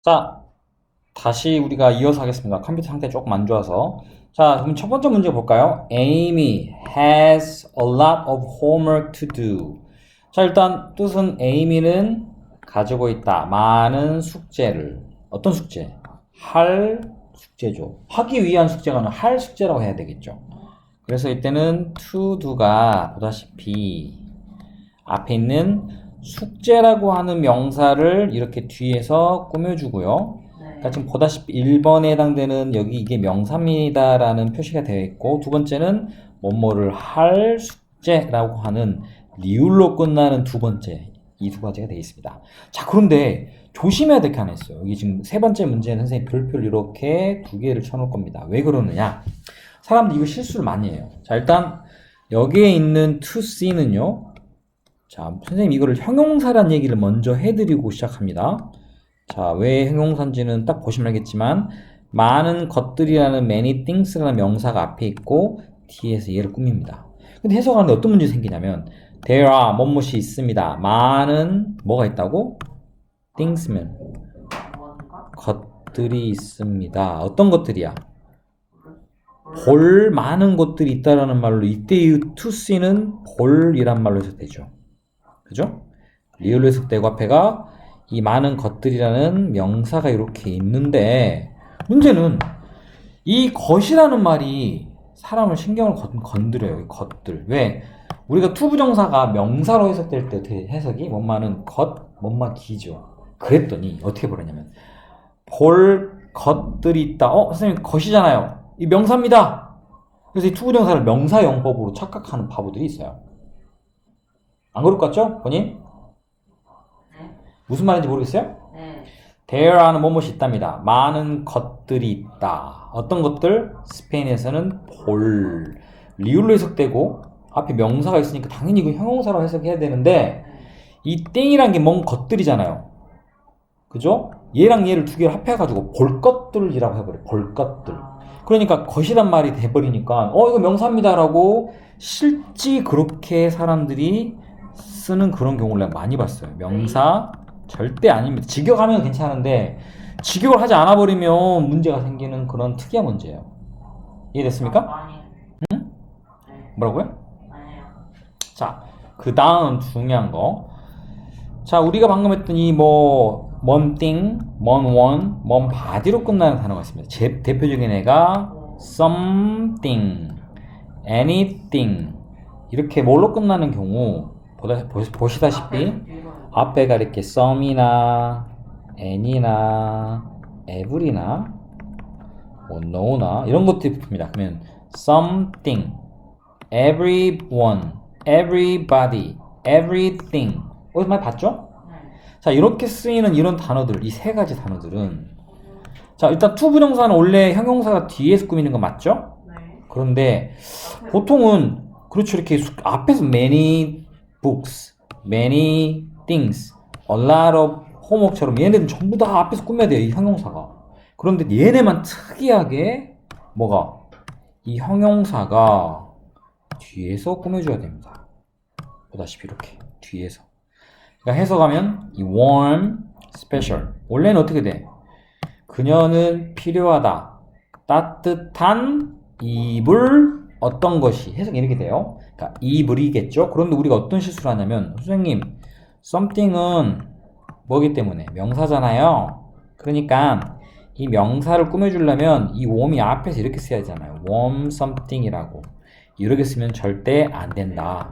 자, 다시 우리가 이어서 하겠습니다. 컴퓨터 상태 조금 안 좋아서. 자, 그럼 첫 번째 문제 볼까요? Amy has a lot of homework to do. 자, 일단 뜻은 Amy는 가지고 있다. 많은 숙제를. 어떤 숙제? 할 숙제죠. 하기 위한 숙제가 아니라 할 숙제라고 해야 되겠죠. 그래서 이때는 to do가 보다시피 앞에 있는 숙제라고 하는 명사를 이렇게 뒤에서 꾸며주고요. 그러니까 지금 보다시피 1번에 해당되는 여기 이게 명사입니다라는 표시가 되어 있고, 두 번째는 뭐뭐를 할 숙제라고 하는 리을로 끝나는 두 번째, 이 두 가지가 되어 있습니다. 자, 그런데 조심해야 될 게 하나 있어요. 여기 지금 세 번째 문제는 선생님 별표를 이렇게 두 개를 쳐놓을 겁니다. 왜 그러느냐? 사람들이 이거 실수를 많이 해요. 자, 일단 여기에 있는 to see는요. 자, 선생님 이거를 형용사란 얘기를 먼저 해드리고 시작합니다. 자, 왜 형용사인지는 딱 보시면 알겠지만, 많은 것들이라는 many things라는 명사가 앞에 있고 뒤에서 얘를 꾸밉니다. 근데 해석하는데 어떤 문제가 생기냐면 there are 뭐뭇이 있습니다. 많은 뭐가 있다고? things면 것들이 있습니다. 어떤 것들이야? 볼 많은 것들이 있다라는 말로 이때의 to see는 볼이란 말로 해석되죠. 그죠? 리을로 해석되고 앞에가 이 많은 것들이라는 명사가 이렇게 있는데, 문제는 이 것이라는 말이 사람을 신경을 건드려요. 이 것들. 왜? 우리가 투부정사가 명사로 해석될 때 어떻게 해석이? 뭔마는 것, 뭔마 기죠. 그랬더니 어떻게 보느냐면 볼 것들이 있다. 선생님 것이잖아요. 이 명사입니다. 그래서 이 투부정사를 명사용법으로 착각하는 바보들이 있어요. 안 그럴 것 같죠? 본인? 네. 무슨 말인지 모르겠어요? 네. There are 뭐뭇이 있답니다. 많은 것들이 있다. 어떤 것들? 스페인에서는 볼. 리을로 해석되고 앞에 명사가 있으니까 당연히 이거 형용사로 해석해야 되는데, 이 땡이란 게 뭔 것들이잖아요. 그죠? 얘랑 얘를 두 개를 합해가지고 볼 것들이라고 해버려요. 볼 것들. 그러니까 것이란 말이 돼버리니까 이거 명사입니다라고 실제 그렇게 사람들이 쓰는 그런 경우를 내가 많이 봤어요. 명사 절대 아닙니다. 직역하면 괜찮은데 직역을 하지 않아 버리면 문제가 생기는 그런 특이한 문제예요. 이해됐습니까? 아니요. 응? 네. 뭐라고요? 아니요. 자, 그 다음 중요한 거. 자, 우리가 방금 했던 먼 thing, 먼 one, 먼 body로 끝나는 단어가 있습니다. 대표적인 애가 something, anything. 이렇게 뭘로 끝나는 경우 보시다시피 앞에가 이렇게 some이나 any나 every나 no나 이런 것들이 붙습니다. 그러면 something, everyone, everybody, everything. 어디서 많이 봤죠? 네. 자, 이렇게 쓰이는 이런 단어들, 이 세 가지 단어들은, 자, 일단 투부정사는 원래 형용사가 뒤에서 꾸미는 거 맞죠? 네. 그런데 보통은 그렇죠. 이렇게 앞에서 many books, many things, a lot of homework처럼 얘네들은 전부 다 앞에서 꾸며야 돼요. 이 형용사가. 그런데 얘네만 특이하게 뭐가? 이 형용사가 뒤에서 꾸며줘야 됩니다. 보다시피 이렇게 뒤에서. 그러니까 해석하면 이 warm, special. 원래는 어떻게 돼? 그녀는 필요하다. 따뜻한 이불 어떤 것이 해석이 이렇게 돼요. 그러니까 이불이겠죠. 그런데 우리가 어떤 실수를 하냐면, 선생님 something은 뭐기 때문에 명사잖아요. 그러니까 이 명사를 꾸며주려면 이 warm이 앞에서 이렇게 써야 되잖아요. warm something이라고. 이렇게 쓰면 절대 안 된다.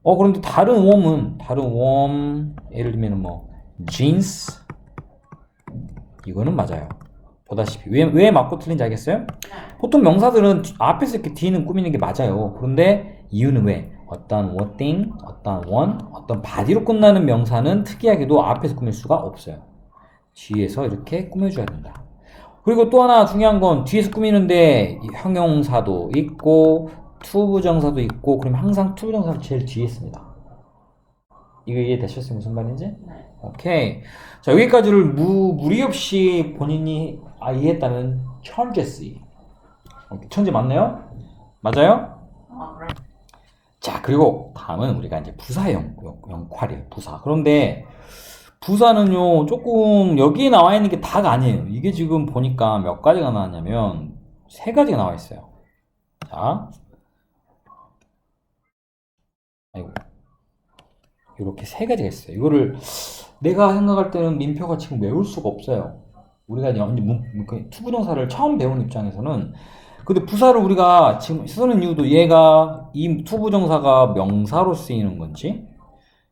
그런데 다른 웜, 예를 들면 jeans, 이거는 맞아요. 보다시피. 왜 맞고 틀린지 알겠어요? 보통 명사들은 앞에서 이렇게 뒤는 꾸미는 게 맞아요. 그런데 이유는 왜? 어떤 what thing, 어떤 one, 어떤 body로 끝나는 명사는 특이하게도 앞에서 꾸밀 수가 없어요. 뒤에서 이렇게 꾸며줘야 된다. 그리고 또 하나 중요한 건 뒤에서 꾸미는데 형용사도 있고 투부정사도 있고, 그러면 항상 투부정사를 제일 뒤에 씁니다. 이거 이해되셨어요? 무슨 말인지? 네. 오케이. 자, 여기까지를 무리 없이 본인이 이해했다면 천재씨. 천재 맞나요? 맞아요? 그래. 자, 그리고 다음은 우리가 이제 부사 역할이에요. 부사. 그런데 부사는요, 조금 여기에 나와 있는 게 다가 아니에요. 이게 지금 보니까 몇 가지가 나왔냐면, 세 가지가 나와 있어요. 자. 아이고. 이렇게 세 가지가 있어요. 이거를 내가 생각할 때는 민표가 지금 외울 수가 없어요. 우리가 이제 투부정사를 처음 배우는 입장에서는. 근데 부사를 우리가 지금 쓰는 이유도 얘가 이 투부정사가 명사로 쓰이는 건지,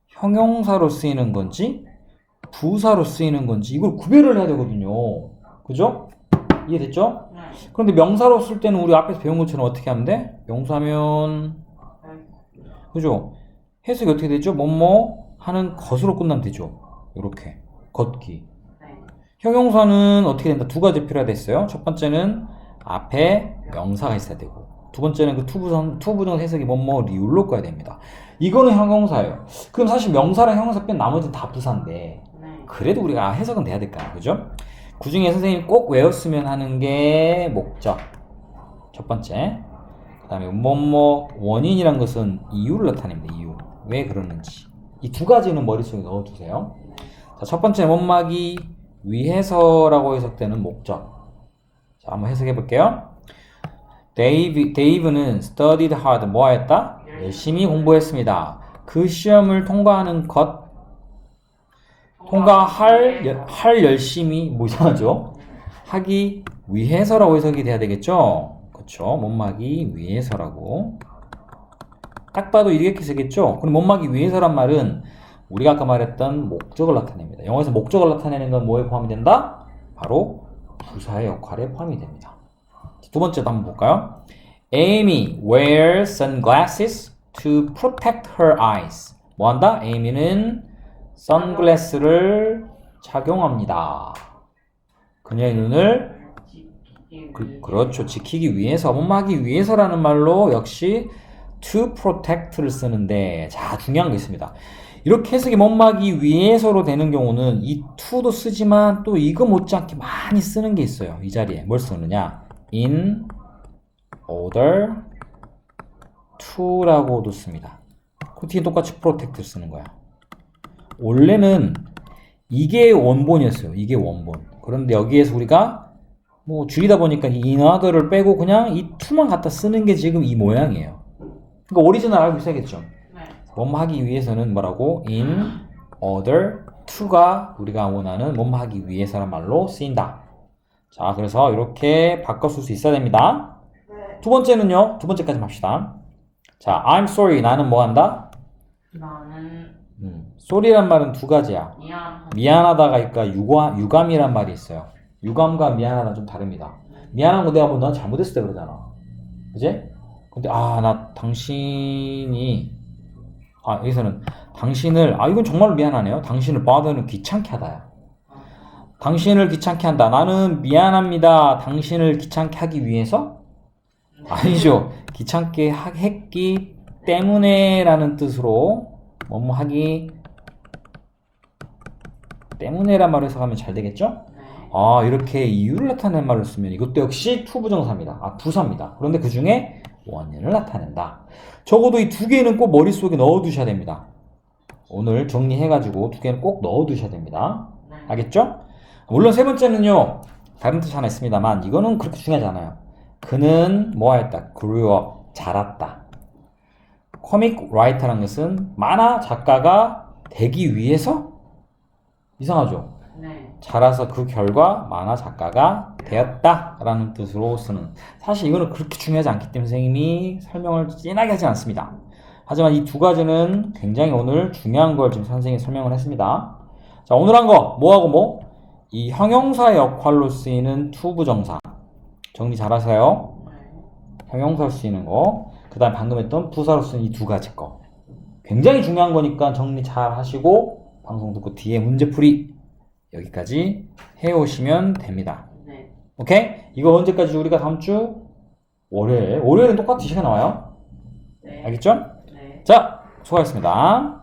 형용사로 쓰이는 건지, 부사로 쓰이는 건지 이걸 구별을 해야 되거든요. 그죠? 이해됐죠? 네. 그런데 명사로 쓸 때는 우리 앞에서 배운 것처럼 어떻게 하면 돼? 명사면 그죠? 해석이 어떻게 되죠? 뭐뭐 하는 것으로 끝나면 되죠. 이렇게 걷기. 네. 형용사는 어떻게 된다? 두 가지 필요가 됐어요. 첫 번째는 앞에 명사가 있어야 되고, 두 번째는 그 투부정 해석이 뭐뭐 리을로 꺼야 됩니다. 이거는 형용사예요. 그럼 사실 명사랑 형용사 뺀 나머지는 다 부사인데, 네. 그래도 우리가 해석은 돼야 될까요? 그죠? 그 중에 선생님이 꼭 외웠으면 하는 게 목적. 첫 번째. 그 다음에 뭐뭐 원인이란 것은 이유를 나타냅니다. 이유. 왜 그러는지. 이 두 가지는 머릿속에 넣어두세요. 자, 첫 번째 원막이 위해서라고 해석되는 목적. 자, 한번 해석해 볼게요. 데이브는 studied hard. 뭐 했다? 열심히 공부했습니다. 그 시험을 통과하는 것. 할 열심히, 뭐 이상하죠? 하기 위해서라고 해석이 돼야 되겠죠? 그쵸? 못막이 위해서라고. 딱 봐도 이렇게 쓰겠죠? 그럼 못막이 위해서란 말은 우리가 아까 말했던 목적을 나타냅니다. 영어에서 목적을 나타내는 건 뭐에 포함이 된다? 바로 부사의 역할에 포함이 됩니다. 두 번째도 한번 볼까요? Amy wears sunglasses to protect her eyes. 뭐 한다? Amy는 선글라스를 착용합니다. 그녀의 눈을 그렇죠. 지키기 위해서, 못막이 위해서라는 말로 역시 to protect를 쓰는데, 자, 중요한 게 있습니다. 이렇게 해석이 못막이 위해서로 되는 경우는 이 to도 쓰지만 또 이거 못지않게 많이 쓰는 게 있어요. 이 자리에 뭘 쓰느냐? in order to라고도 씁니다. 코팅이 똑같이 protect를 쓰는 거야. 원래는 이게 원본이었어요. 이게 원본. 그런데 여기에서 우리가 뭐 줄이다 보니까 이 in order를 빼고 그냥 이 to만 갖다 쓰는 게 지금 이 모양이에요. 그러니까 오리지널 알고 있어야겠죠. 뭐뭐 하기 위해서는 뭐라고? in order to가 우리가 원하는 뭐뭐 하기 위해서란 말로 쓰인다. 자, 그래서 이렇게 바꿔 쓸 수 있어야 됩니다. 두 번째는요. 두 번째까지 합시다. 자, I'm sorry. 나는 뭐 한다? 나는 sorry란 말은 두 가지야. 미안하다가 있까 유감이란 말이 있어요. 유감과 미안하다 좀 다릅니다. 미안한 거 내가 뭐 난 잘못했을 때 그러잖아. 그지? 근데 나 당신이 여기서는 당신을 이건 정말로 미안하네요. 당신을 bother는 귀찮게 하다야. 당신을 귀찮게 한다. 나는 미안합니다. 당신을 귀찮게 하기 위해서? 아니죠. 귀찮게 했기 때문에 라는 뜻으로 뭐뭐 하기 때문에란 말을 해석하면 잘 되겠죠? 이렇게 이유를 나타내는 말을 쓰면 이것도 역시 투부정사입니다. 부사입니다. 그런데 그 중에 원인을 나타낸다. 적어도 이 두 개는 꼭 머릿속에 넣어두셔야 됩니다. 오늘 정리해가지고 두 개는 꼭 넣어두셔야 됩니다. 알겠죠? 물론 세 번째는요, 다른 뜻 하나 있습니다만 이거는 그렇게 중요하지 않아요. 그는 뭐 했다? grew up, 자랐다. comic writer라는 것은 만화 작가가 되기 위해서? 이상하죠? 네. 자라서 그 결과 만화 작가가 되었다 라는 뜻으로 쓰는, 사실 이거는 그렇게 중요하지 않기 때문에 선생님이 설명을 진하게 하지 않습니다. 하지만 이 두 가지는 굉장히 오늘 중요한 걸 지금 선생님이 설명을 했습니다. 자, 오늘 한 거 뭐하고 뭐? 이 형용사 역할로 쓰이는 투부정사 정리 잘하세요. 형용사로 쓰이는 거, 그 다음 방금 했던 부사로 쓰는 이 두 가지 거 굉장히 중요한 거니까 정리 잘 하시고 방송 듣고 뒤에 문제풀이 여기까지 해오시면 됩니다. 네. 오케이? 이거 언제까지? 우리가 다음 주 월요일은 똑같이 시간 나와요. 네. 알겠죠? 네. 자, 수고하셨습니다.